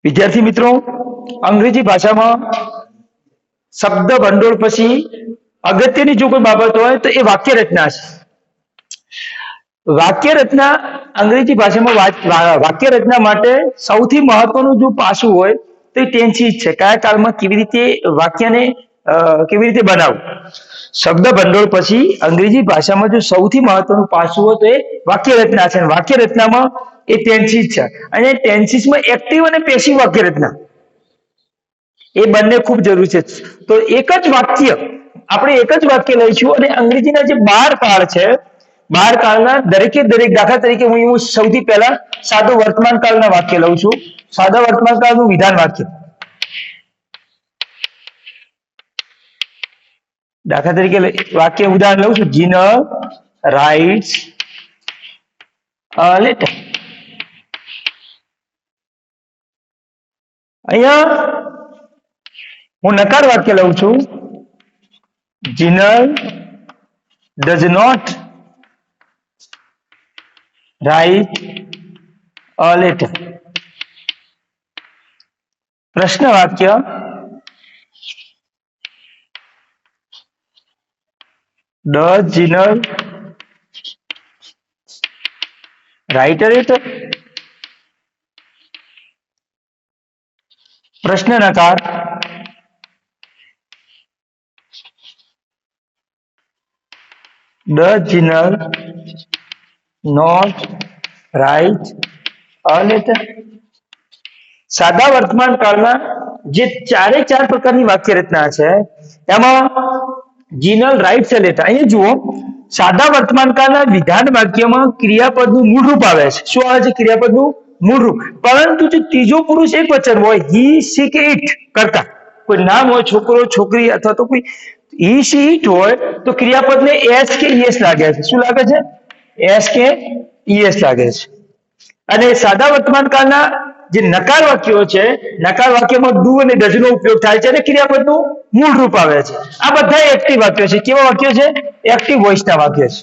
વિદ્યાર્થી મિત્રો, અંગ્રેજી ભાષામાં શબ્દ ભંડોળ પછી અગત્યની જો કોઈ બાબત હોય તો એ વાક્ય રચના છે. વાક્ય રચના અંગ્રેજી ભાષામાં વાક્ય રચના માટે સૌથી મહત્વનું જો પાસું હોય તો એ ટેન્સીસ છે. કયા કાળમાં કેવી રીતે વાક્યને કેવી રીતે બનાવવું. શબ્દ ભંડોળ પછી અંગ્રેજી ભાષામાં જો સૌથી મહત્વનું પાસું હોય તો એ વાક્ય રચના છે. વાક્ય રચનામાં એ ટેન્સીસ છે અને ટેન્સીસમાં એક્ટિવ અને પેસિવ વાક્ય રચના એ બંને ખૂબ જરૂરી છે. તો એક જ વાક્ય આપણે એક જ વાક્ય લઈશું અને અંગ્રેજીના જે 12 કાળ છે, 12 કાળના દરેકે દરેક, દાખલા તરીકે હું સૌથી પહેલા સાદું વર્તમાન કાળના વાક્ય લઉં છું. સાદા વર્તમાન કાળનું વિધાન વાક્ય, દાખલા તરીકે વાક્ય ઉદાહરણ લઉં છું. Jinal writes a letter. અહીંયા હું નકાર વાક્ય લઉં છું. Jinal does not write a letter. પ્રશ્ન વાક્ય, does Jinal write a letter. પ્રશ્ન નકાર, does Jinal not write a letter? સાદા વર્તમાન કાળમાં જે ચારે ચાર પ્રકારની વાક્ય રચના છે એમાં જીનલ રાઇટ્સ અ લેટર. અહીંયા જુઓ, સાદા વર્તમાન કાળના વિધાન વાક્યમાં ક્રિયાપદનું મૂળ રૂપ આવે છે. શું આવે છે? ક્રિયાપદનું મૂળ રૂપ. પરંતુ જો ત્રીજો પુરુષ એક વચન હોય, હી સી કે ઇટ કરતા કોઈ નામ હોય, છોકરો છોકરી અથવા તો કોઈ હી સી ઇટ હોય તો ક્રિયાપદને એસ કે ઈએસ લાગે છે. શું લાગે છે? એસ કે ઈએસ લાગે છે. અને સાદા વર્તમાન કાળના જે નકાર વાક્યો છે, નકાર વાક્યમાં ડુ અને ડઝ નો ઉપયોગ થાય છે અને ક્રિયાપદનું મૂળ રૂપ આવે છે. આ બધા એક્ટિવ વાક્યો છે. કેવા વાક્યો છે? એક્ટિવ વોઇસના વાક્યો છે.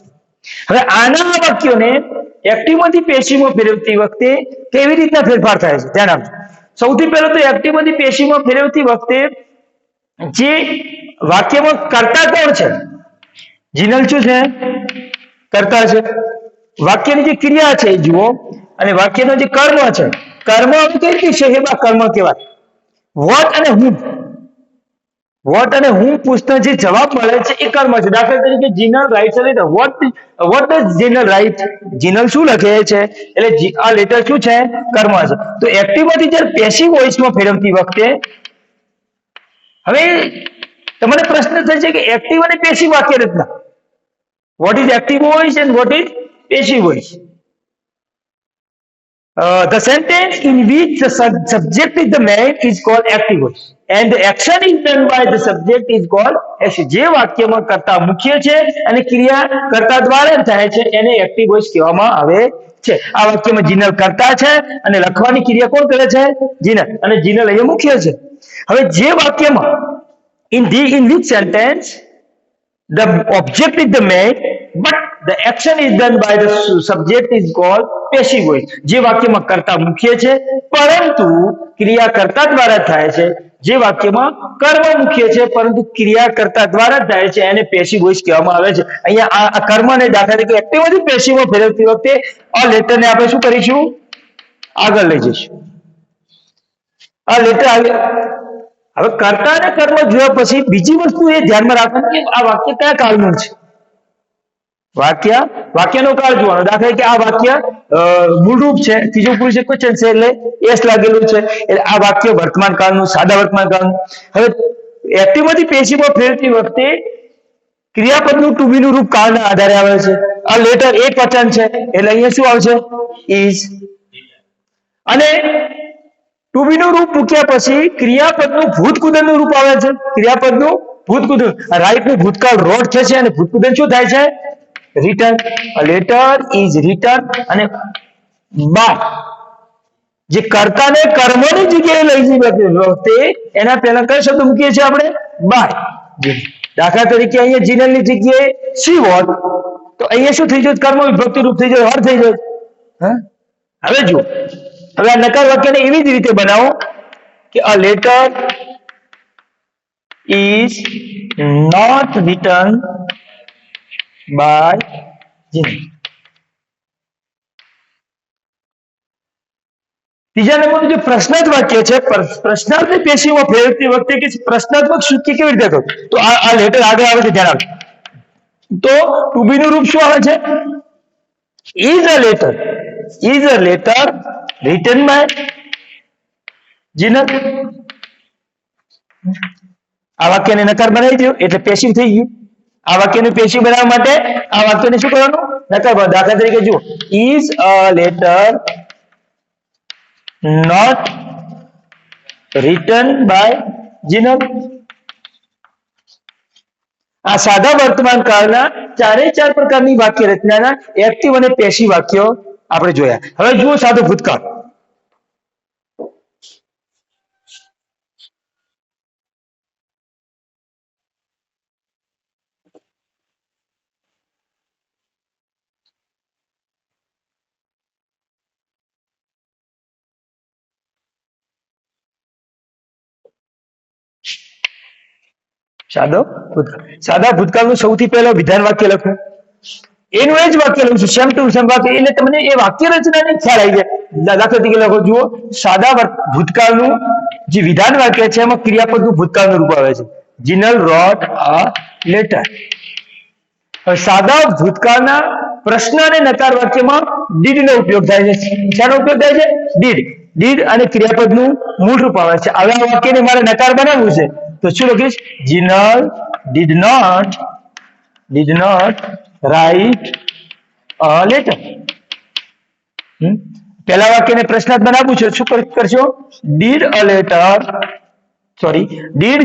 હવે આના વાક્યોને એક્ટિવમાંથી પેસિવમાં ફેરવતી વખતે કેવી રીતના ફેરફાર થાય છે ધ્યાન આપજો. સૌથી પહેલા તો એક્ટિવમાંથી પેસિવમાં ફેરવતી વખતે જે વાક્યમાં કર્તા કોણ છે? જીનલ શું છે? કર્તા છે. વાક્યની જે ક્રિયા છે એ જુઓ, અને વાક્યનો જે કર્મ છે, કર્મ કઈ રીતે છે? એમાં કર્મ કહેવાય. વોટ અને હુમ, વોટ અને હુમ પૂછતા જે જવાબ મળે છે એ કર્મ છે. દાખલા તરીકે Jinal writes a letter. What does Jinal write? Jinal શું લખે છે? એટલે આ લેટર શું છે? કર્મ છે. તો એક્ટિવમાંથી જ્યારે પેસિવ વોઇસમાં ફેરવતી વખતે હવે તમને પ્રશ્ન થશે કે એક્ટિવ અને પેસિવ વાક્ય રચના, what is active voice and what is passive voice? The sentence in which the subject is the man is called active voice and the action is done by the subject is called action. જે વાક્યમાં કર્તા મુખ્ય છે અને ક્રિયા કર્તા દ્વારા થાય છે એને એક્ટિવ વોઇસ કહેવામાં આવે છે. આ વાક્યમાં જીનલ કર્તા છે અને લખવાની ક્રિયા કોણ કરે છે? જીનલ. અને જીનલ અહીંયા મુખ્ય છે. હવે જે વાક્યમાં in which sentence the object is the man but the action is done by the subject is called passive voice. જે વાક્યમાં કર્તા મુખ્ય છે પરંતુ ક્રિયા કર્તા દ્વારા થાય છે, જે વાક્યમાં કર્મ મુખ્ય છે પરંતુ ક્રિયા કર્તા દ્વારા થાય છે એને પેસિવ વોઇસ કહેવામાં આવે છે. અહીંયા આ કર્મને દાખલા તરીકે એક્ટિવમાંથી પેસિવમાં ફેરવતી વખતે આ લેટરને આપણે શું કરીશું? આગળ લઈ જઈશું. આ લેટર હવે કર્તા અને કર્મ જોયા પછી બીજી વસ્તુ એ ધ્યાનમાં રાખવાની કે આ વાક્ય કયા કાળનું છે. વાક્યનો કાળ જોવાનો. દાખલા કે આ વાક્ય મૂળરૂપ છે, ત્રીજો પુરુષ એક વચન છે એટલે એસ લાગેલું છે, એટલે આ વાક્ય વર્તમાન કાળનું, સાદા વર્તમાન કાળનું. હવે એક્ટિવમાંથી પેસિવમાં ફેરવતી વખતે ક્રિયાપદનું ટુ બી નું રૂપ કાળના આધારે આવે છે. આ લેટર એક વચન છે એટલે અહીંયા શું આવશે? ઇઝ. અને ટુ બી નું રૂપ મૂક્યા પછી ક્રિયાપદનું ભૂતકૃદનનું રૂપ આવે છે. ક્રિયાપદનું ભૂતકૃદન. રાઇટ નું ભૂતકાળ રોટ છે અને ભૂતકૃદન શું થાય છે? Return. A letter is written અને by જે કર્તાને કર્મની જગ્યાએ લઈ જઈ વખતે એના પહેલા કયો શબ્દ મૂકીએ છીએ આપણે? બાય. દાખલા તરીકે અહીંયા જીનલની જગ્યાએ સી વોટ તો અહીંયા શું થઈ જાય? કર્મ વિભક્તિ રૂપ થઈ જાય, હર થઈ જાય. હવે જુઓ, હવે આ નકાર વાક્યને એવી જ રીતે બનાવો કે a letter is not written by Jin. ત્રીજા નંબરનું જે પ્રશ્નાર્થ વાક્ય છે, પ્રશ્નાર્થ ને પેશીમાં ફેરવતી વખતે કે પ્રશ્નાત્મક સૂચિ કેવી રીતે થતું, તો આ લેટર આગળ આવે છે, ધ્યાન આપજો. તો ટુ બી નું રૂપ શું આવે છે? is a letter written by Jinal. આ વાક્યને નકાર બનાવી દો એટલે પેશિવ થઈ ગયું. આ વાક્યને પેશિવ બનાવવા માટે આ વાક્યને શું કરવાનું? નકાર બનાવો. દાખલા તરીકે જુઓ, is a letter not written by Jinal. આ સાદા વર્તમાન કાળના ચારે ચાર પ્રકારની વાક્ય રચનાના એક્ટિવ અને પેશિવ વાક્યો આપણે જોયા. હવે જુઓ સાદો ભૂતકાળ. સાદા ભૂતકાળનું સૌથી પહેલા વિધાન વાક્ય લખો. એનું એ જ વાક્ય લઉં છું, સેમ ટુ સેમ વાક્ય, એટલે તમને એ વાક્ય રચનાની ખ્યાલ આવી જાય. દાખલા તરીકે લખો, જુઓ, સાદા ભૂતકાળનું જે વિધાન વાક્ય છે એમાં ક્રિયાપદનું ભૂતકાળનું રૂપ આવે છે. જીનલ રોટ અ લેટર. હવે સાદા ભૂતકાળના પ્રશ્ન અને નકાર વાક્યમાં ડીડ નો ઉપયોગ થાય છે. શાનો ઉપયોગ થાય છે? ડીડ અને ક્રિયાપદનું મૂળ રૂપ આવે છે. હવે આ વાક્યને મારે નકાર બનાવવું છે તો શું લખીશ? Jinal did not write a letter. પહેલા વાક્યને પ્રશ્નાર્થ બનાવવું છે, શું કરશો? did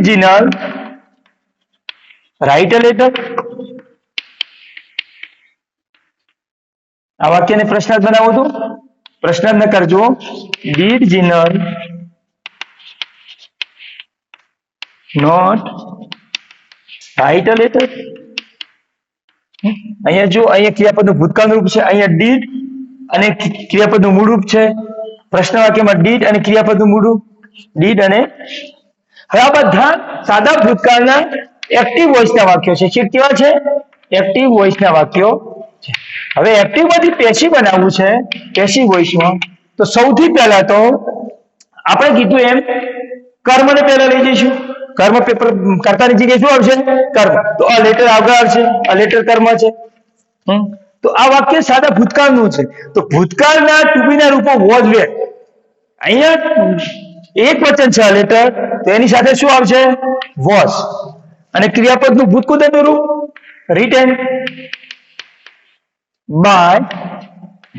Jinal write a letter? આ વાક્યને પ્રશ્નાર્થ બનાવો તો પ્રશ્નાર્થ ન કરજો. did Jinal not write a letter? અહીંયા જો, અહીંયા ક્રિયાપદનું ભૂતકાળનું રૂપ છે, અહીંયા did અને ક્રિયાપદનું મૂળ રૂપ છે. પ્રશ્ન વાક્યમાં did અને ક્રિયાપદનું મૂળ રૂપ did અને. હવે આ બધા સાદા ભૂતકાળના એક્ટિવ વોઇસના વાક્યો છે. કેવા છે? એક્ટિવ વોઇસના વાક્યો છે. હવે એક્ટિવ માંથી પેસિવ બનાવવું છે, પેસિવ વોઇસમાં, તો સૌથી પહેલા તો આપણે કીધું એમ કર્મને પહેલા લઈ જઈશું. કર્મ પેપર કર્તાની જગ્યાએ શું આવશે? કર્મ. તો આ લેટર આગળ આવશે, આ લેટર કર્મ છે. તો આ વાક્ય સાદા ભૂતકાળનું છે. તો ભૂતકાળના ટુ બી ના રૂપો વોઝ વેર. અહીંયા એક વચન છે આ લેટર, તો એની સાથે શું આવશે? વોઝ. અને ક્રિયાપદનું ભૂતકૃત્યનું રૂપ written by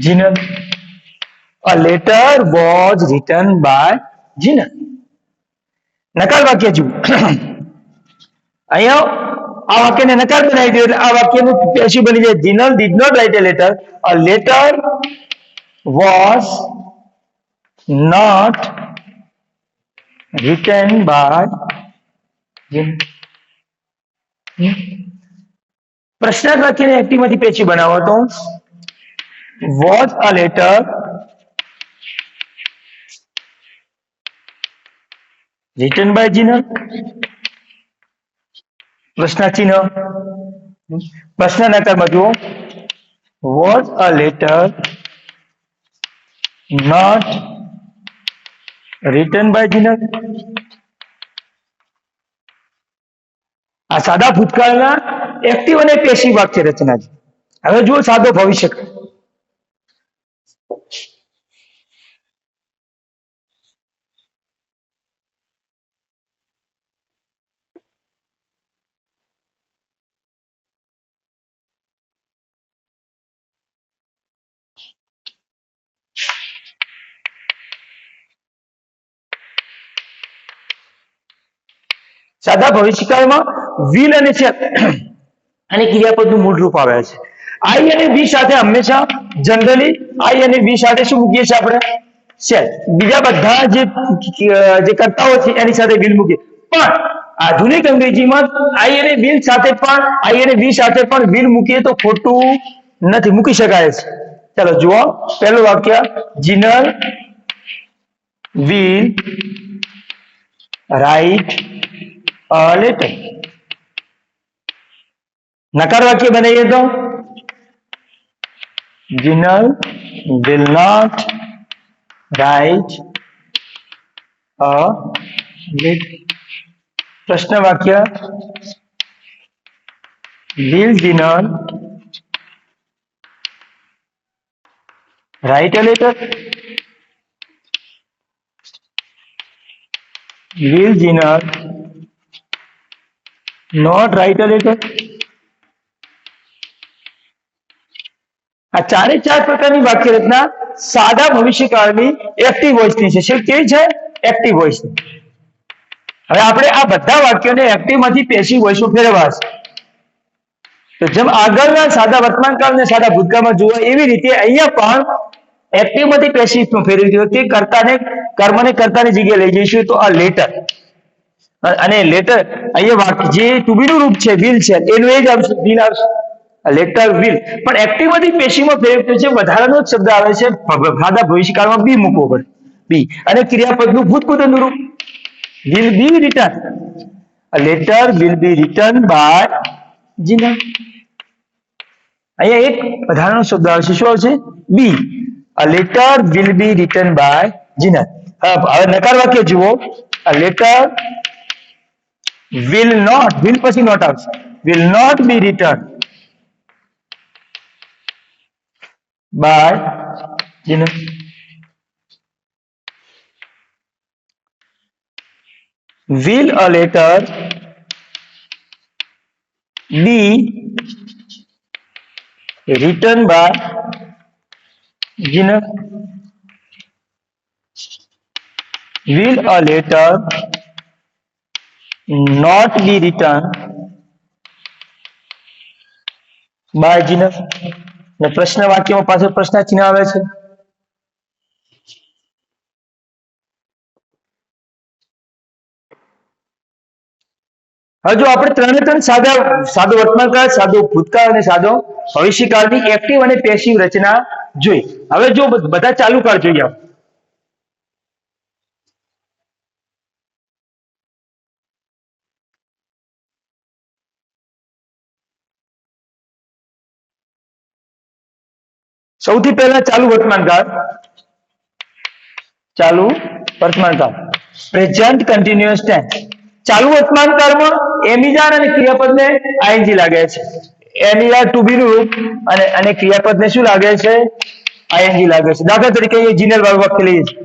Jinal. A letter was written by Jinal. નકાર વાક્ય જુઓ, અહીંયા આ વાક્યને નકાર બનાવી દો એટલે આ વાક્યનું પેસિવ બની જાય. Jinal did not write a letter. A letter was not written by Jinal. પ્રશ્નાર્થ વાક્યને એક્ટિવ માંથી પેસિવ બનાવો તો was a letter written by Jinal. પ્રશ્નાર્થ ચિહ્ન. પ્રશ્ન નકારમાં જુઓ, was a letter not written by Jinal. આ સાદા ભૂતકાળના એક્ટિવ અને પેસિવ વાક્ય રચના છે. હવે જુઓ સાદો ભવિષ્યકાળ. સાદા ભવિષ્યકાળમાં will અને shall અને ક્રિયાપદનું મૂળ રૂપ આવે છે. I અને be સાથે હંમેશા જનરલી I અને be સાથે શું મૂકીએ છીએ આપણે? shall. બીજા બધા જે કર્તાઓ છે એની સાથે will મૂકીએ. પણ આધુનિક અંગ્રેજીમાં I અને will સાથે પણ I અને be સાથે પણ will મૂકીએ તો ખોટું નથી, મૂકી શકાય છે. ચાલો જુઓ, પહેલું વાક્ય, Jinal will write a letter. નકાર વાક્ય બનાવીએ તો Jinal will not write a letter. પ્રશ્ન વાક્ય will Jinal write a letter? Will Jinal not write a letter? આ ચારે ચાર પ્રકારની વાક્ય રચના સાદા ભવિષ્યકાળની એક્ટિવ વોઇસની છે. શું કેવી છે? એક્ટિવ વોઇસની. હવે આપણે આ બધા વાક્યોને એક્ટિવ માંથી પેસિવ વોઇસમાં ફેરવવા છે. તો જેમ આગળના સાદા વર્તમાનકાળ અને સાદા ભૂતકાળમાં જુઓ એવી રીતે અહીંયા પણ એક્ટિવ માંથી પેસિવમાં ફેરવી દો કે કર્તાને કર્મને કર્તાની જગ્યાએ લઈ જઈશું તો આ લેટર અને લેટર અહીંયા જે ટુ બી નું રૂપ છે વિલ છે એનું એ જ આવશે વિલ આવશે લેટર વિલ. પણ એક્ટિવ માંથી પેસિવમાં ફેરવ્યું છે વધારાનો જ શબ્દ આવે છે સાદા ભવિષ્યકાળમાં બી મૂકવો પડે બી અને ક્રિયાપદનું ભૂતપૂર્વનું રૂપ will be written. A letter will be written by Jinal. અહીંયા એક વધારાનો શબ્દ આવશે. શું આવશે? બી. A letter will be written by Jinal. હવે નકાર વાક્ય જુઓ. A letter will not, will પછી not આવશે, will not be written by Jinal. Will a letter be written by Jinal? Will a letter not be written by Jinal? પ્રશ્ન વાક્યમાં પાછળ પ્રશ્ન ચિહ્ન આવે છે. હવે જો આપણે ત્રણે ત્રણ સાદો વર્તમાનકાળ, સાદો ભૂતકાળ અને સાદો ભવિષ્યકાળની એક્ટિવ અને પેસિવ રચના જોઈ. હવે જો બધા ચાલુ કાળ જોઈએ. સૌથી પહેલા ચાલુ વર્તમાનકાળ પ્રેઝન્ટ કન્ટિન્યુઅસ ટેન્સ. ચાલુ વર્તમાનકાળમાં એમિજાર અને ક્રિયાપદને આઈએનજી લાગે છે. એમિજાર ટુ બી નું રૂપ અને ક્રિયાપદને શું લાગે છે? આઈએનજી લાગે છે. દાખલા તરીકે અહીંયા જીનલ વાળું વાક્ય લઈએ છીએ.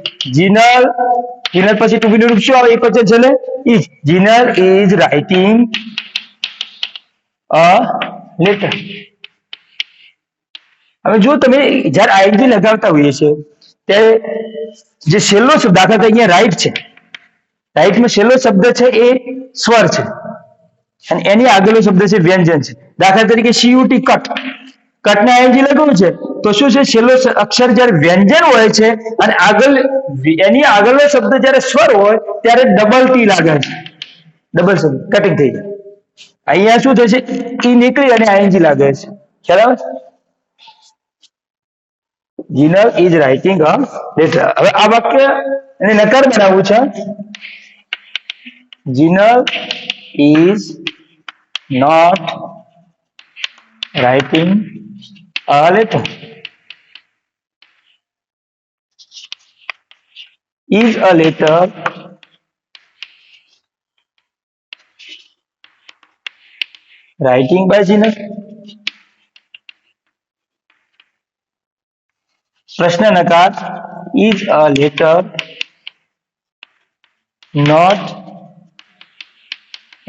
જીનલ પછી ટુ બી નું રૂપ શું આવે? એક વચન છેલ્લે is. Jinal is writing a letter. હવે જો તમે જયારે આઈએનજી લગાવતા હોઈએ છીએ ત્યારે જે છેલ્લો શબ્દ દાખલા તરીકે અહીંયા રાઈટ છે, રાઈટમાં છેલ્લો શબ્દ છે એ સ્વર છે અને એની આગળનો શબ્દ છે વ્યંજન છે. દાખલા તરીકે સીયુટી કટ, કટને આઈએનજી લગાવ્યું છે તો શું છે? છેલ્લો અક્ષર જયારે વ્યંજન હોય છે અને એની આગળનો શબ્દ જયારે સ્વર હોય ત્યારે ડબલ ટી લાગે છે, ડબલ શબ્દ કટિંગ થઈ જાય. અહીંયા શું થશે? ઈ નીકળી અને આઈએનજી લાગે છે. ખ્યાલ આવે? Jinal is writing a letter. હવે આ વાક્ય એને નકાર બનાવવું છે. Jinal is not writing a letter. Is a letter writing by Jinal. પ્રશ્ન નકાર is a letter not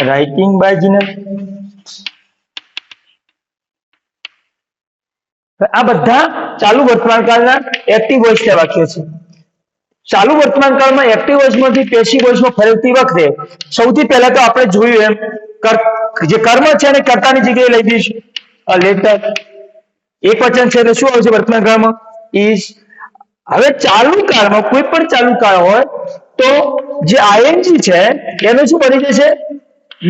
writing by Jinal. આ બધા ચાલુ વર્તમાનકાળના એક્ટિવ વોઇસના વાક્યો છે. ચાલુ વર્તમાનકાળમાં એક્ટિવ વોઇસમાંથી પેસિવ વોઇસમાં ફેરવતી વખતે સૌથી પહેલા તો આપણે જોયું એમ જે કર્મ છે એને કર્તાની જગ્યાએ લઈ દઈશું. અ લેટર એક વચન છે એટલે શું આવશે વર્તમાનકાળમાં? ઇઝ. હવે ચાલુ કાળમાં કોઈ પણ ચાલુ કાળ હોય તો જે આઈએનજી છે એનું શું બની જશે?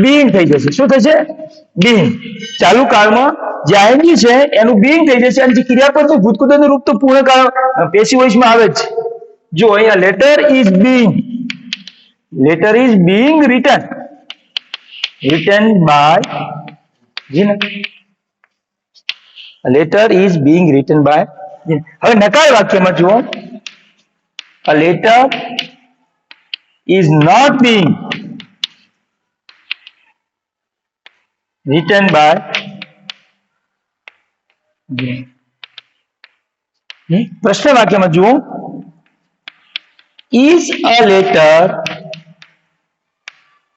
બીઇંગ થઈ જશે. શું થશે? બીઇંગ. ચાલુ કાળમાં જે આઈએનજી છે એનું બીઇંગ થઈ જશે અને જે ક્રિયાપદનું ભૂતપૂર્વનું રૂપ તો પૂર્ણ કાળ પેસિવ વોઇસમાં આવે જ છે. જો અહીંયા letter is being, Letter is being written. Written by Jina. A letter is being written by Jina. હવે નકાર વાક્યમાં જુઓ. A letter is not being written by Jina. પ્રશ્ન વાક્યમાં જુઓ. Is a letter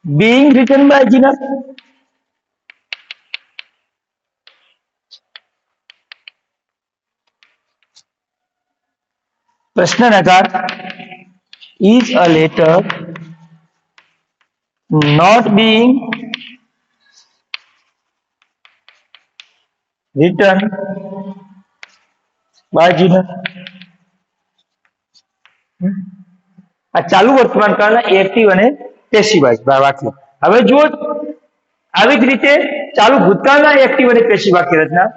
being written by Jina? प्रश्न नकार. Is a letter not being written by Jina? આ ચાલુ વર્તમાન કાળના એક્ટિવ અને પેસિવ વાક્ય. હવે જુઓ આવી જ રીતે ચાલુ ભૂતકાળના એક્ટિવ અને પેસિવ વાક્ય રચના.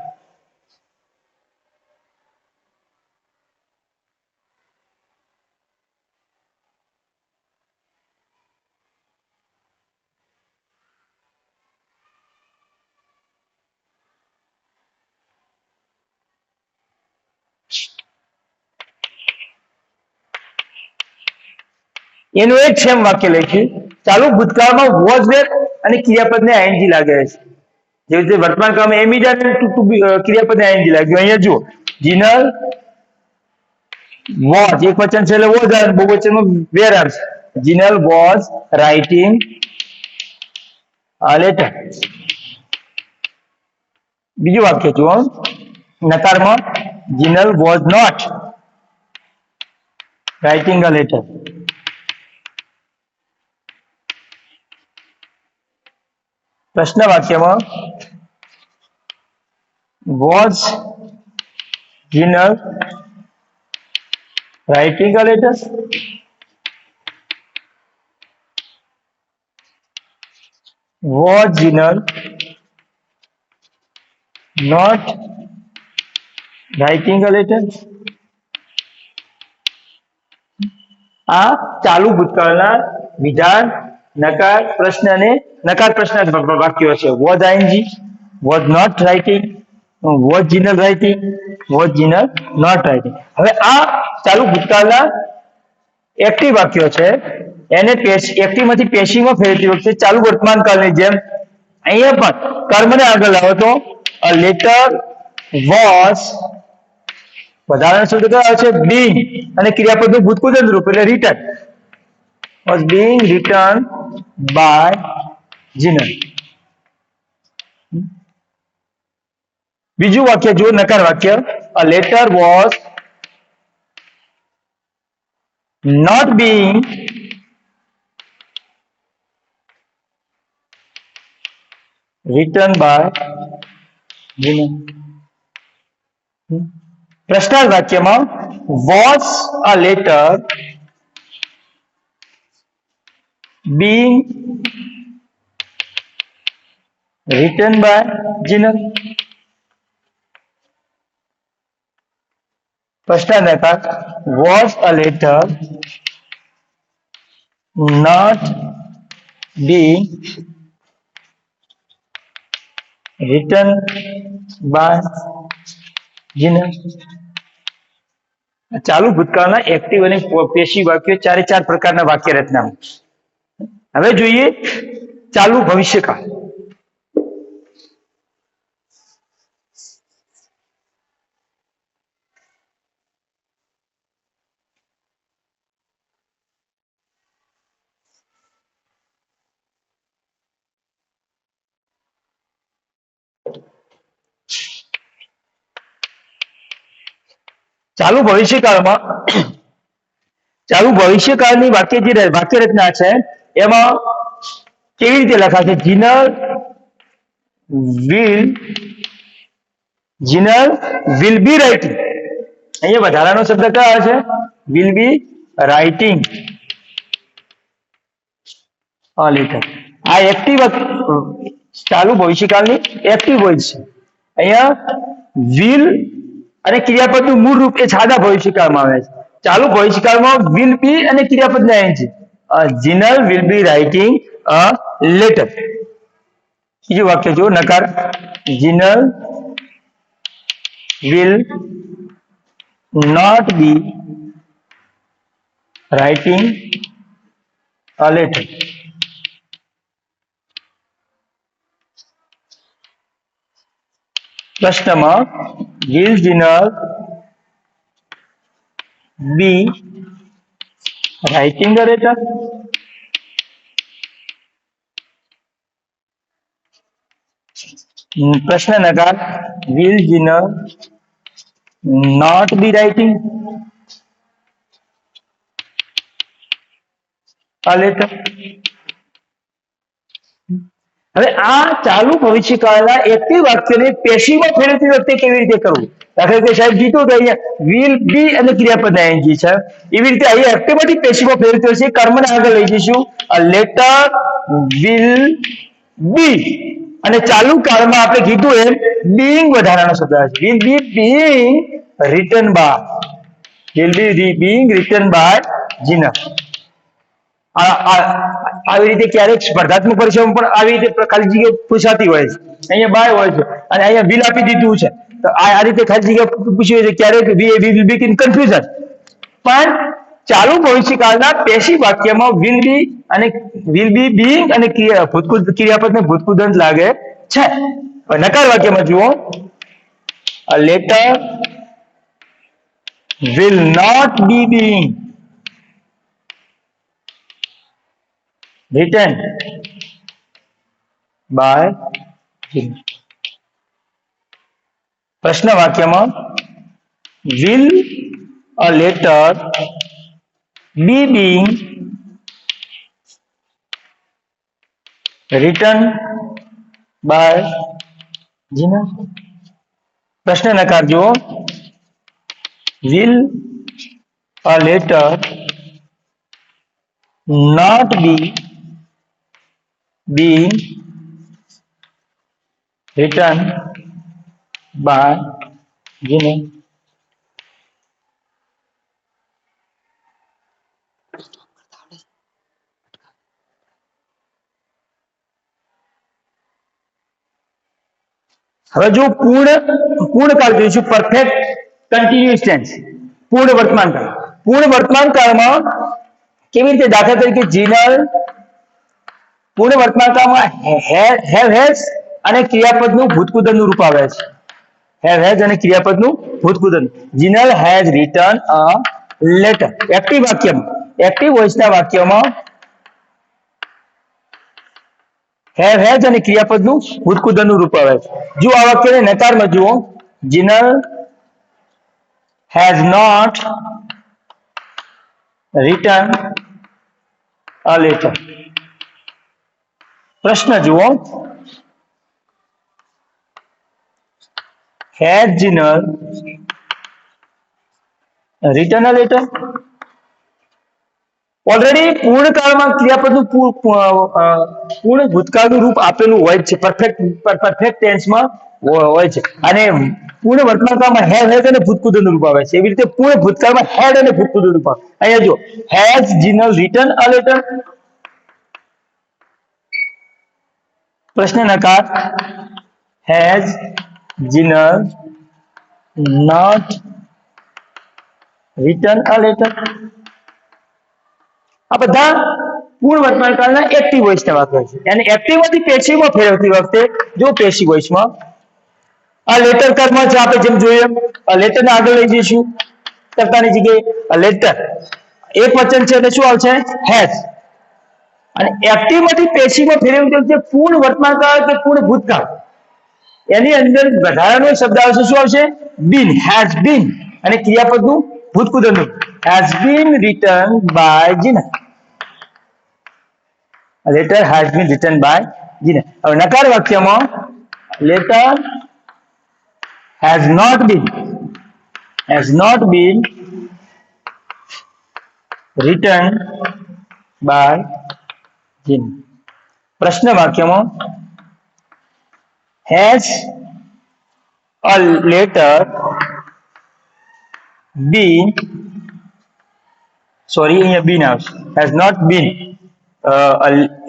એનું એક સેમ વાક્ય લખ્યું. ચાલુ ભૂતકાળમાં વોઝ વેર અને ક્રિયાપદને આઈએનજી લાગે છે. જેવી રીતે વર્તમાન કાળમાં એમ ઇઝ અને ક્રિયાપદને આઈએનજી લાગ્યું. અહીંયા જુઓ જીનલ વોઝ એક વચન છે એટલે વોઝ આવે, બહુવચનમાં વેર આવશે. Jinal was writing a letter. બીજું વાક્ય જુઓ નકારમાં Jinal was not writing a letter. प्रश्न वाक्य में was Jinal writing a letter? Was Jinal not writing a letter? आ चालू भूतकाळना विधान नकार प्रश्न ने नकार प्रश्न वाक्यो छे. Was ING, was not writing, was Jinal writing, was Jinal not writing. હવે આ ચાલુ ભૂતકાળના એક્ટિવ વાક્યો છે એને એક્ટિવ માંથી પેસિવ માં ફેરવતી વખતે ચાલુ વર્તમાન કાળની જેમ અહીંયા પણ કર્મને આગળ લાવો તો a letter was વધારાનો શબ્દ કયો આવે છે being અને ક્રિયાપદનું ભૂતપૂર્વ રૂપ એટલે written was being written by Jinal. બીજું વાક્ય જો નકાર વાક્ય a letter was not being written by Jinal. પ્રશ્નાર્થ વાક્યમાં was a letter being written by Jinal? प्रश्नार्थ was a letter not being written by Jinal? ચાલુ ભૂતકાળના એક્ટિવ અને પેસિવ વાક્યો ચારે ચાર પ્રકારના વાક્ય રચના. હવે જોઈએ ચાલુ ભવિષ્યકાળ. ચાલુ ભવિષ્યકાળની વાક્ય રચના છે એમાં કેવી રીતે લખાશે જીનલ વિલ બી રાઇટિંગ. અહીંયા વધારાનો શબ્દ કયો આવે છે will be writing a letter. આ એક્ટિવ ચાલુ ભવિષ્યકાળની એક્ટિવ વોઇસ છે. અહીંયા વિલ અને ક્રિયાપદનું મૂળ રૂપ એ સાદા ભવિષ્યકાળમાં આવે છે. ચાલુ ભવિષ્યકાળમાં વિલ બી અને ક્રિયાપદને ING Jinal will be writing a letter. બીજું વાક્ય જો નકાર. Jinal will not be writing a letter. પ્રશ્નમાં will Jinal be writing a letter? પ્રશ્ન નકાર will Jinal not be writing a letter? હવે આ ચાલુ ભવિષ્યકાળના એક્ટિવ વાક્યને પેશીવમાં ફેરવતી વખતે કેવી રીતે કરવું? દાખલા તરીકે સાહેબ કીધું કે અહીંયા will be અને ક્રિયાપદ ing છે, એવી રીતે અહીંયા એક્ટિવમાંથી પેશીવમાં ફેરવતી હોય છે. કર્મને આગળ લઈ જઈશું. a letter will be અને ચાલુ કાળમાં આપણે કીધું એમ being વધારાનો શબ્દ આવે છે. will be being written by, will be being written by Jinal. આવી રીતે ક્યારેક સ્પર્ધાત્મક પરીક્ષામાં પણ આવી રીતે ખાલી જગ્યા પૂછાતી હોય છે. અહીંયા બાય હોય છે અને અહીંયા will આપી દીધું છે, તો આ રીતે ખાલી જગ્યા પૂછી હોય છે. ક્યારેક we will be in confusion. પણ ચાલુ ભવિષ્યકાળના પેશિવ વાક્યમાં will be અને will be being અને ક્રિયાપદને ભૂતકૃદંત લાગે છે. નકાર વાક્યમાં જુઓ, a letter will not be being written by Jinal. પ્રશ્ન વાક્યમાં will a letter be being written by Jinal? પ્રશ્ન નકાર જુઓ, will a letter not be being written by Jinal? હવે જો પૂર્ણકાળ જોઈશું, પરફેક્ટ કન્ટિન્યુઅસ ટેન્સ, પૂર્ણ વર્તમાન કાળ. પૂર્ણ વર્તમાન કાળમાં કેવી રીતે? દાખલા તરીકે Jinal પૂર્ણ વર્તમાન કાળમાં have has અને ક્રિયાપદનું ભૂતકૃદંતનું રૂપ આવે છે. have has અને ક્રિયાપદનું ભૂતકૃદંત. Jinal has written a letter. Active વાક્યમાં, એક્ટિવ વોઇસના વાક્યમાં have has અને ક્રિયાપદનું ભૂતકૃદંતનું રૂપ આવે છે. જો આ વાક્યને નકારમાં જુઓ, Jinal has not written a letter. પ્રશ્ન જુઓ, has Jinal written a letter? Already પૂર્ણકાળમાં ક્રિયાપદનું પૂર્ણ ભૂતકાળનું રૂપ આપેલું હોય છે, પરફેક્ટ ટેન્સમાં હોય છે, અને પૂર્ણ વર્તમાનકાળમાં have has અને ભૂતકૃદંતનું રૂપ આવે છે. એવી રીતે પૂર્ણ ભૂતકાળમાં had અને ભૂતકૃદંતનું રૂપ આવે. અહીંયા જો has Jinal written a letter? પ્રશ્ન નકાર has Jinal not written a letter? આ બધા પૂર્ણ વર્તમાન કાળના એક્ટિવ વોઇસના વાક્યો છે. અને એક્ટિવમાંથી પેસિવમાં ફેરવતી વખતે જો પેસિવ વોઇસમાં આ લેટર કર્મ છે, આપણે જેમ જોઈએ આ લેટરને આગળ લઈ જઈશું, કર્તાની જગ્યાએ આ લેટર એક વચન છે એટલે શું આવશે? has. અને એક્ટિવમાંથી પેસિવમાં ફેરવતી વખતે પૂર્ણ વર્તમાન કાળ કે પૂર્ણ ભૂતકાળ એની અંદર વધારાનો શબ્દ આવશે. શું આવશે? been, has been અને ક્રિયાપદનું ભૂતકૃદંતનું has been written by Jinal. A letter has been written by Jinal. હવે નકાર વાક્યમાં letter has not been written by Jinal. પ્રશ્ન વાક્યમાં has a letter been sorry, અહીંયા બીન આવશે. Has not been,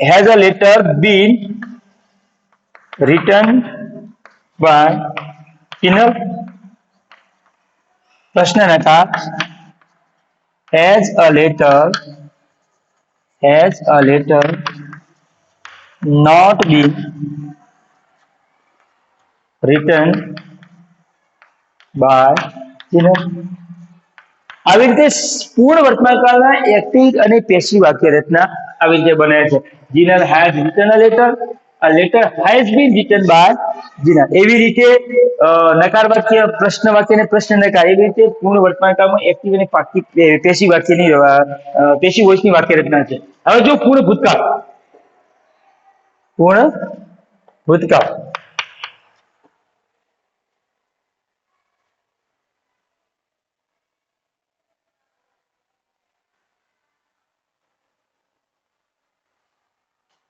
has a letter been written by Chinal? પ્રશ્ન નકાર. has a letter not been written by Chinal? આવી રીતે પૂર્ણ વર્તમાનકાળના active અને passive વાક્ય રચના આવી રીતે બને છે. Jinal has written a letter has been written by Jinal. એવી રીતે નકાર વાક્ય, પ્રશ્ન વાક્ય અને પ્રશ્ન નકાર, એવી રીતે પૂર્ણ વર્તમાનકાળમાં એક્ટિવ અને પેસિવ વાક્યની પેસિવ વોઇસની વાક્ય રચના છે. હવે જો પૂર્ણ ભૂતકાળ. પૂર્ણ ભૂતકાળ.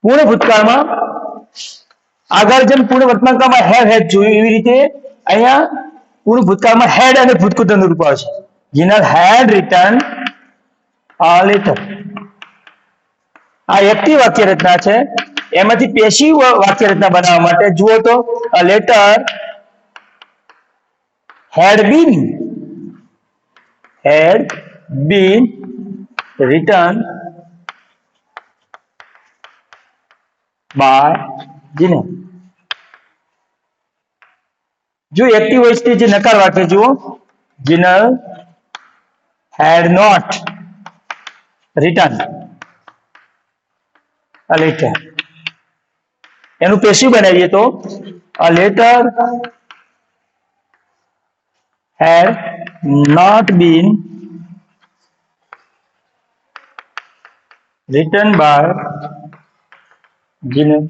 પૂર્ણ ભૂતકાળમાં આગળ જેમ પૂર્ણ વર્તમાનકાળમાં હેડ જોયું એવી રીતે અહીંયા પૂર્ણ ભૂતકાળમાં હેડ અને ભૂતકૃતનું રૂપ આવશે. જીનલ હેડ રિટન અ લેટર. આ એક્ટિવ વાક્ય રચના છે. એમાંથી પેસિવ વાક્ય રચના બનાવવા માટે જુઓ તો a letter had been written by Jinal. જો એક્ટિવ વોઇસ થી જે નકાર વાક્ય જુઓ, Jinal had not written a letter. એનું પેસિવ બનાવીએ તો a letter had not been written by Jinal.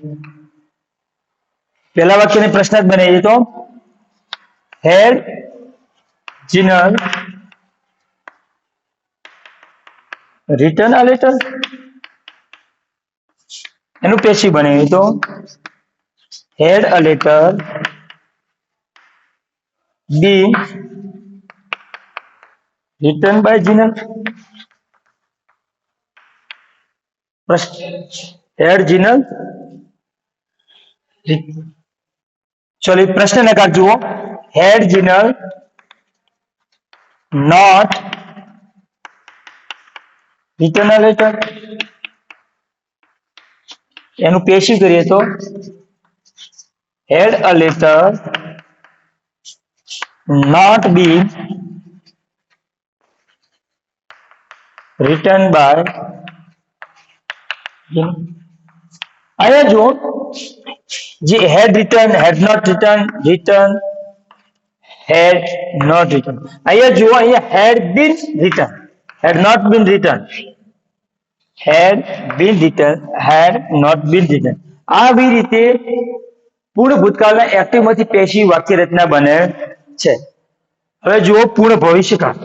પહેલા વાક્યને પ્રશ્નાર્થ બનાવીએ તો had Jinal written a letter. એનું પેસિવ બનાવીએ તો had a letter be written by Jinal. Had Jinal. ચલો પ્રશ્ન નકાર જુઓ. Had Jinal not written a letter. એનું પેસિવ કરીએ તો had a letter not be written by. અહીંયા જો જે had written, had not written, written, had not written. અહીંયા જુઓ, અહીંયા had been written, had not been written, had been written, had not been written. આવી રીતે પૂર્ણ ભૂતકાળના એક્ટિવ માંથી પેસિવ વાક્ય રચના બને છે. હવે જુઓ પૂર્ણ ભવિષ્યકાળ.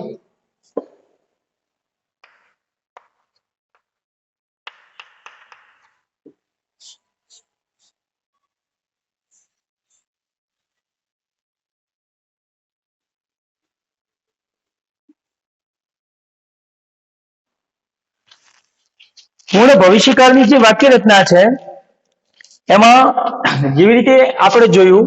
પૂર્ણ ભવિષ્યકાળની જે વાક્ય રચના છે એમાં જેવી રીતે આપણે જોયું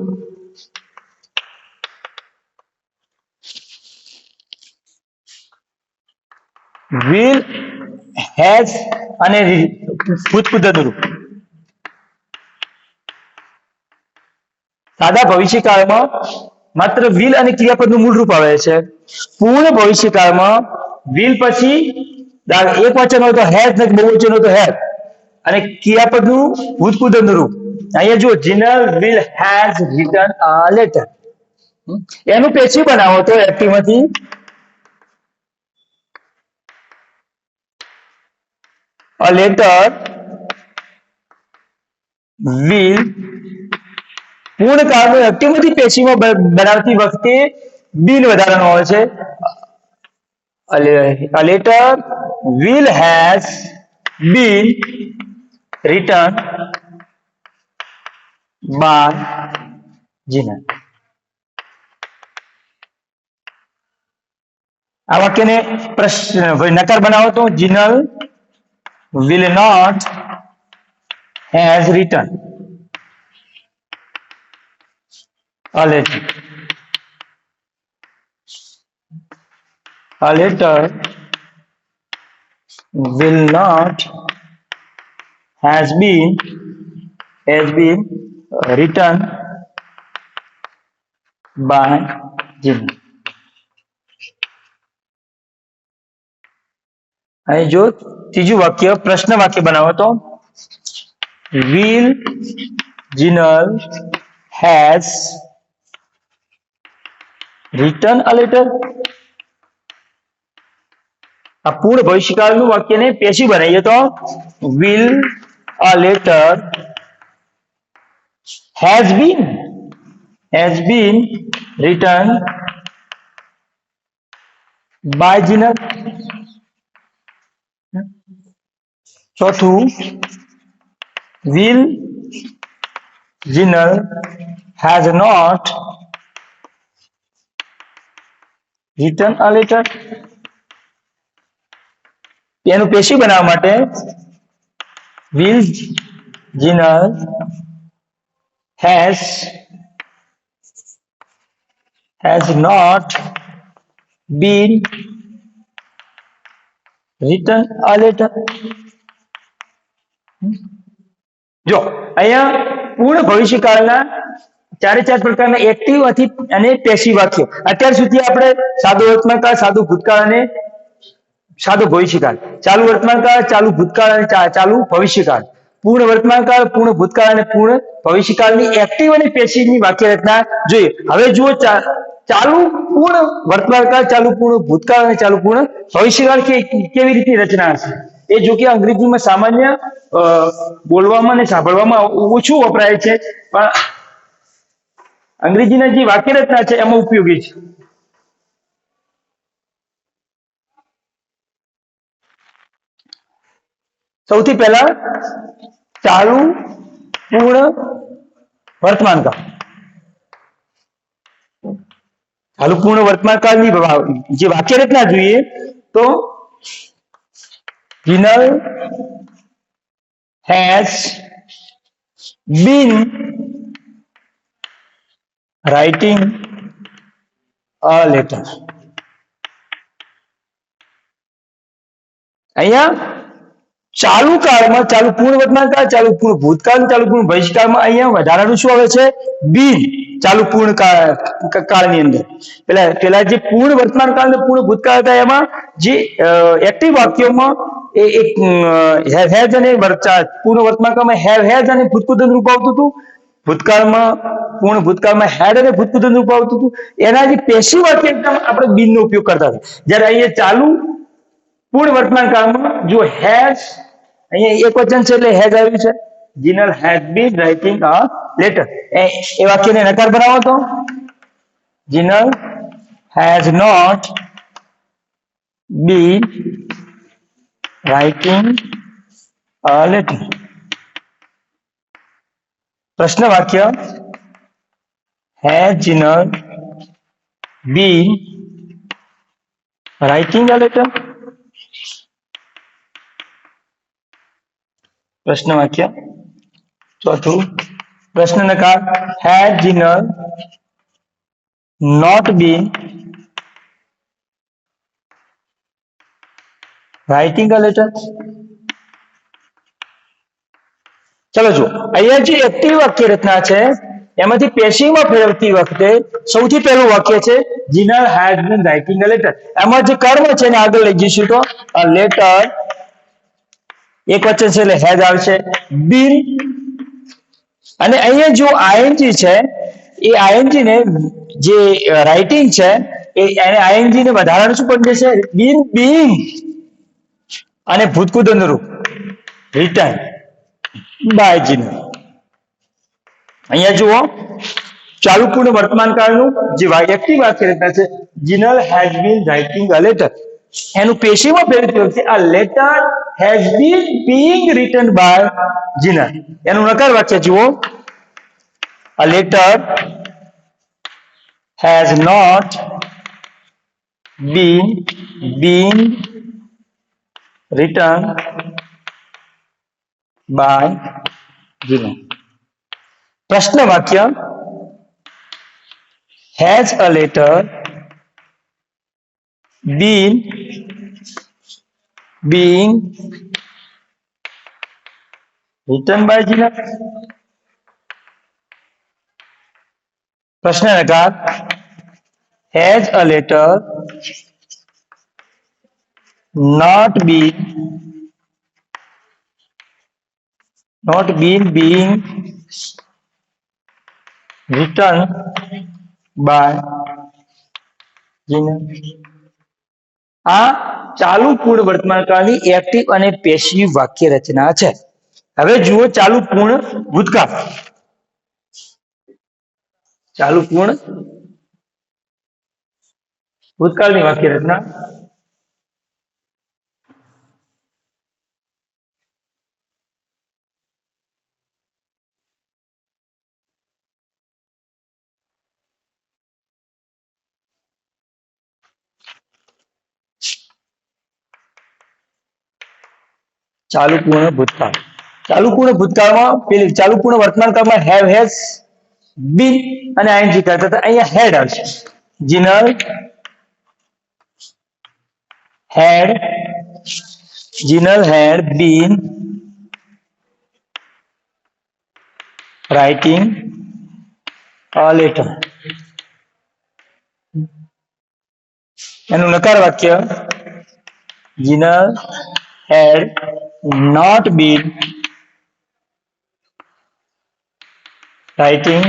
will, has અને ભૂતપૂર્વનું રૂપ. સાદા ભવિષ્યકાળમાં માત્ર will અને ક્રિયાપદનું મૂળ રૂપ આવે છે. પૂર્ણ ભવિષ્યકાળમાં will પછી એક વચન હોય તો has ને બહુવચન હોય તો have અને ક્રિયાપદનું ભૂતપૂર્વનું રૂપ. અહીંયા જુઓ Jinal will has written a letter. એનું પેસિવ બનાવો તો એક્ટિવ માંથી a letter will. પૂર્ણ કાળનો એક્ટિવ માંથી પેસિવમાં બનાવતી વખતે બીન વધારાનો હોય છે. a letter will has been written by Jinal. આ વાક્યને પ્રશ્ન નકાર બનાવો તો Jinal will not has written a letter. A letter will not has been written by Jim. અહીં જો ત્રીજું વાક્ય પ્રશ્ન વાક્ય બનાવો તો will Jinal has written a letter. આ પૂર્ણ ભવિષ્યકાળનું વાક્યને પેશી બનાવીએ તો will a letter has been written by Jinal. ચોથું will Jinal has not written a letter. એનું પેશી બનાવવા માટે will Jinal has not been written a letter. જો અહીંયા પૂર્ણ ભવિષ્યકાળના ચારે ચાર પ્રકારના એક્ટિવ અને પેસિવ વાક્યો. અત્યાર સુધી આપણે સાદો વર્તમાનકાળ, સાદો ભૂતકાળ અને સાદો ભવિષ્યકાળ, ચાલુ વર્તમાનકાળ, ચાલુ ભૂતકાળ અને ચાલુ ભવિષ્યકાળ, પૂર્ણ વર્તમાનકાળ, પૂર્ણ ભૂતકાળ અને પૂર્ણ ભવિષ્યકાળની એક્ટિવ અને પેસિવની વાક્ય રચના જોઈએ. હવે જુઓ ચાલુ પૂર્ણ વર્તમાનકાળ, ચાલુ પૂર્ણ ભૂતકાળ અને ચાલુ પૂર્ણ ભવિષ્યકાળ કેવી રીતની રચના હશે. એ જો કે અંગ્રેજીમાં સામાન્ય બોલવામાં અને સાંભળવામાં ઓછું વપરાય છે, પણ અંગ્રેજીના જે વાક્ય રચના છે એમાં ઉપયોગી છે. સૌથી પહેલા ચાલુ પૂર્ણ વર્તમાનકાળ. ચાલુ પૂર્ણ વર્તમાનકાળની જે વાક્ય રચના જોઈએ તો Jinal has been writing a letter. અહીંયા ચાલુ કાળમાં, ચાલુ પૂર્ણ વર્તમાનકાળ, ચાલુ પૂર્ણ ભૂતકાળ, ચાલુ પૂર્ણ ભવિષ્યકાળમાં અહીંયા વધારાનું શું આવે છે? been. ચાલુ પૂર્ણ કાળની અંદર પેલા જે પૂર્ણ વર્તમાનકાળ અને પૂર્ણ ભૂતકાળ હતા એમાં જે એક્ટિવ વાક્યોમાં એક હેઝ અને પૂર્ણ વર્તમાનકાળમાં હેઝ અને ભૂતપૂર્વ રૂપ આવતું હતું, ભૂતકાળમાં પૂર્ણ ભૂતકાળમાં હેડ અને ભૂતપૂર્વ રૂપ આવતું હતું. એના જે પેસિવ વાક્ય એકદમ આપણે બીન નો ઉપયોગ કરતા હતા. જ્યારે અહીંયા ચાલુ પૂર્ણ વર્તમાનકાળમાં જો હેઝ, અહીંયા એક વચન છે એટલે હેઝ આવ્યું છે. Jinal has been writing a letter. એ વાક્યને નકાર બનાવો તો Jinal has not been writing a letter. પ્રશ્ન વાક્ય has Jinal been writing a letter? પ્રશ્ન વાક્ય. ચોથું પ્રશ્ન નકાર has Jinal not been writing a letter? ચલો જો અહીંયા જે એક્ટિવ વાક્ય રચના છે એમાંથી પેસિવમાં ફેરવતી વખતે સૌથી પહેલું વાક્ય છે Jinal has been writing a letter. એમાં જે કર્મ છે એને આગળ લઈ જઈશું તો a letter, એક વચન છે એટલે હેઝ આવશે, been, અને અહીંયા જો ing છે એ ing ને જે રાઇટિંગ છે એને ing ને વધારાનું શું બની જશે? been being, અને ભૂતપૂર્વ રૂપ written by Jinal. અહીંયા જુઓ ચાલુ પૂર્ણ વર્તમાનકાળનું જે એક્ટિવ વાક્ય રચના છે Jinal has been writing a letter, એનું પેશીમાં ફેરવતી વખતે આ letter has been being written by Jinal. એનું નકાર વાક્ય જુઓ a letter has not being written by Gina. प्रश्न वाक्य has a letter been being written by Gina. प्रश्न नकार has a letter not been being written by Gina. આ ચાલુ પૂર્ણ વર્તમાનકાળની એક્ટિવ અને પેસિવ વાક્ય રચના છે. હવે જુઓ ચાલુ પૂર્ણ ભૂતકાળ. ચાલુ પૂર્ણ ભૂતકાળની વાક્ય રચના. ચાલુ પૂર્ણ ભૂતકાળ. ચાલુ પૂર્ણ ભૂતકાળમાં પેલી ચાલુ પૂર્ણ વર્તમાનકાળમાં હેવ હેઝ બીન અને આઈએનજી કરતા હતા. અહીંયા હેડ આવશે. Jinal had been writing a letter. એનું નકાર વાક્ય Jinal had not been writing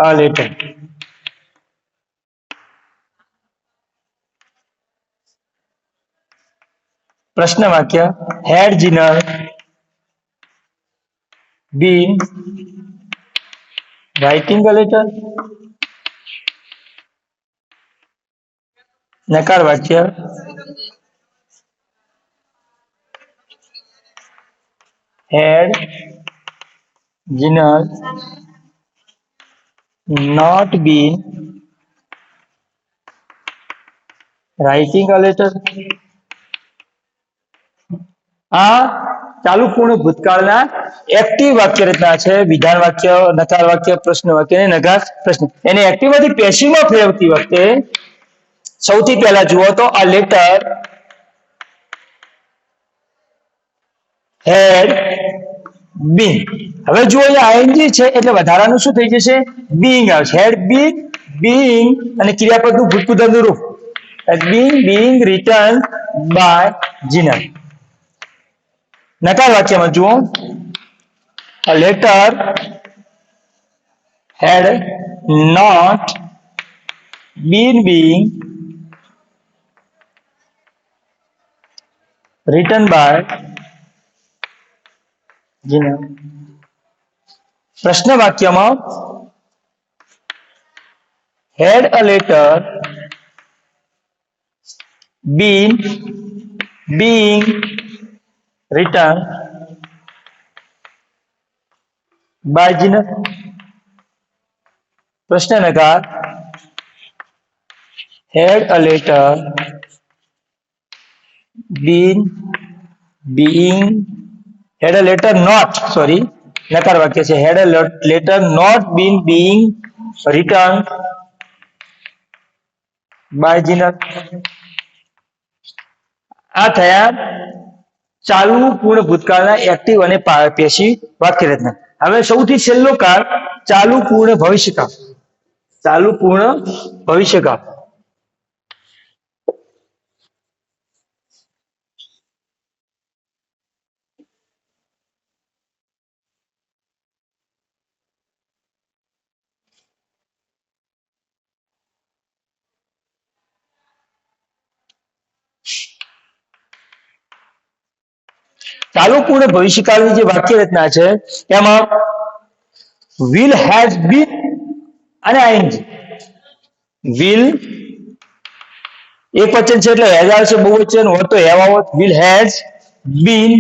a letter. प्रश्न वाक्य had Jinal been writing a letter. नकार वाक्य had Jinal not been writing a letter. आ चालू पूर्ण भूतकाळना एक्टिव वाक्य रचना छे. विधान वाक्य, नकार वाक्य, प्रश्न वाक्य ने नकार प्रश्न. एने एक्टिव मांथी पेसिव में फेरवती वखते सौथी पहेला जुओ तो आ लेटर had been. હવે જો અહીંયા આઈએનજી છે એટલે વધારાનું શું થઈ જશે? being આવશે. had been being અને ક્રિયાપદનું ભૂતપૂર્વનું રૂપ had been being written by Jinal. नकार वाक्य में जुओ a letter had not been being written by Jinal. प्रश्न वाक्य में had a letter been being written by Jinal. प्रश्न नकार had a letter been being had a letter not sorry नकार वाक्य છે had a letter not been being written by Jinal. आ थया चालू पूर्ण भूतकाळना एक्टिव અને પેસિવ વાક્ય રચના. હવે સૌથી છેલ્લો કાળ ચાલુ પૂર્ણ ભવિષ્યકાળ. ચાલુ પૂર્ણ ભવિષ્યકાળ. ચાલુ પૂર્ણ ભવિષ્યકાળની જે વાક્ય રચના છે એમાં will has been અને ing. will એક વચન છે એટલે has આવશે, બહુવચન હોત તો have આવત. will has been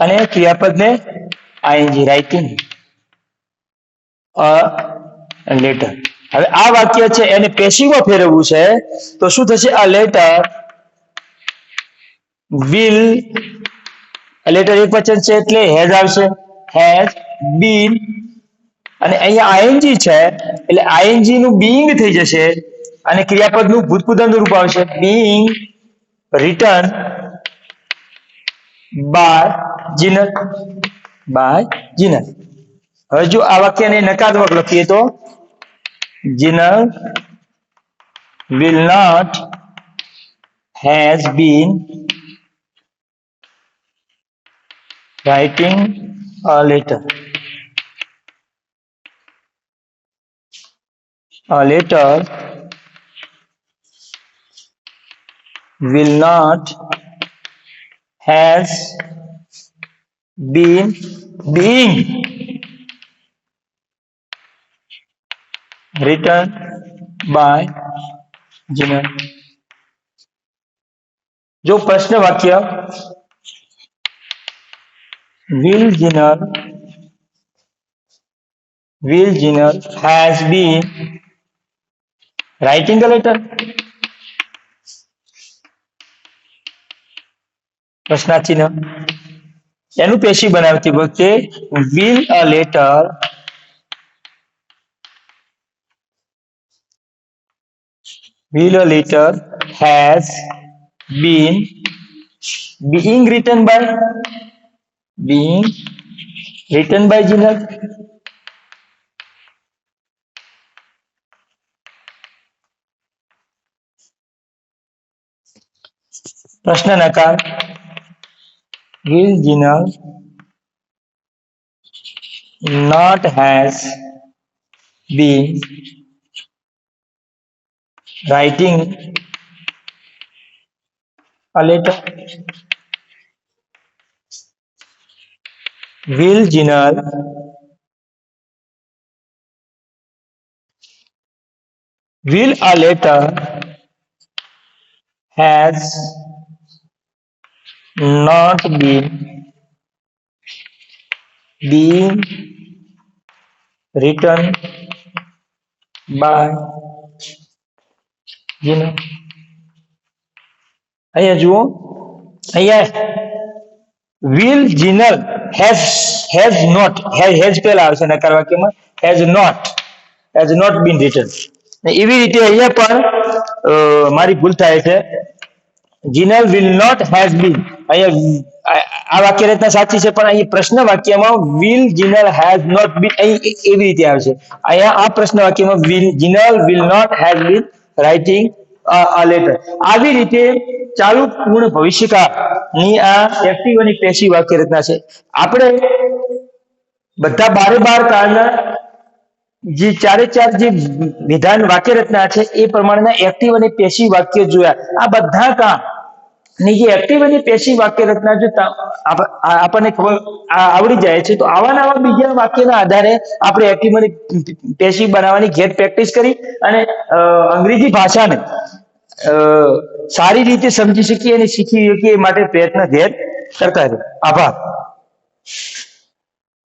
અને ક્રિયાપદને ing writing a letter. હવે આ વાક્ય છે એને પેશીવમાં ફેરવવું છે તો શું થશે? અ લેટર વિલ, લેટર એક વચન છે એટલે હેઝ આવશે, હેઝ બીન, અને અહીંયા આઈએનજી છે એટલે આઈએનજી નું બીઇંગ થઈ જશે અને ક્રિયાપદનું ભૂતપૂર્વનું રૂપ આવશે, being written by Jinal, by Jinal. હવે જો આ વાક્યને નકારાત્મક લખીએ તો Jinal will not has been writing a letter. A letter will not has been being written by Jinal. जो प्रश्न वाक्य will Jinal has been writing a letter. પ્રશ્નાચિહ્ન એનું પેશી બનાવતી વખતે will a letter has been being written by Jinal. प्रश्न नकार will Jinal not has been writing a letter. Will Jinal will a letter has not been written by Jinal. અહીંયા જુઓ, અહીંયા will Jinal has not પહેલા આવશે નકાર વાક્યમાં, has not been written. એવી રીતે અહીંયા પણ મારી ભૂલ થાય છે. Jinal will not has been, અહીંયા આ વાક્ય રચના સાચી છે પણ અહીં પ્રશ્ન વાક્યમાં will Jinal has not been અહીં એવી રીતે આવશે. અહીંયા આ પ્રશ્ન વાક્યમાં Jinal will not has been writing a letter. આવી રીતે ચાલુ પૂર્ણ ભવિષ્યકાળની આ એક્ટિવ અને પેસિવ વાક્ય રચના છે. આપણે બધા 12 કાળના જે ચારે ચાર જે વિધાન વાક્ય રચના છે એ પ્રમાણેના એક્ટિવ અને પેસિવ વાક્ય જોયા. આ બધા કાળની જે એક્ટિવ અને પેસિવ વાક્ય રચના જો આપણને ખબર આવડી જાય છે તો આવા નવા બીજા વાક્યના આધારે આપણે એક્ટિવ અને પેસિવ બનાવવાની ઘેર પ્રેક્ટિસ કરી અને અંગ્રેજી ભાષાને સારી રીતે સમજી શકીએ અને શીખી શકીએ એ માટે પ્રયત્ન ઘેર કરતા રહે. આભાર.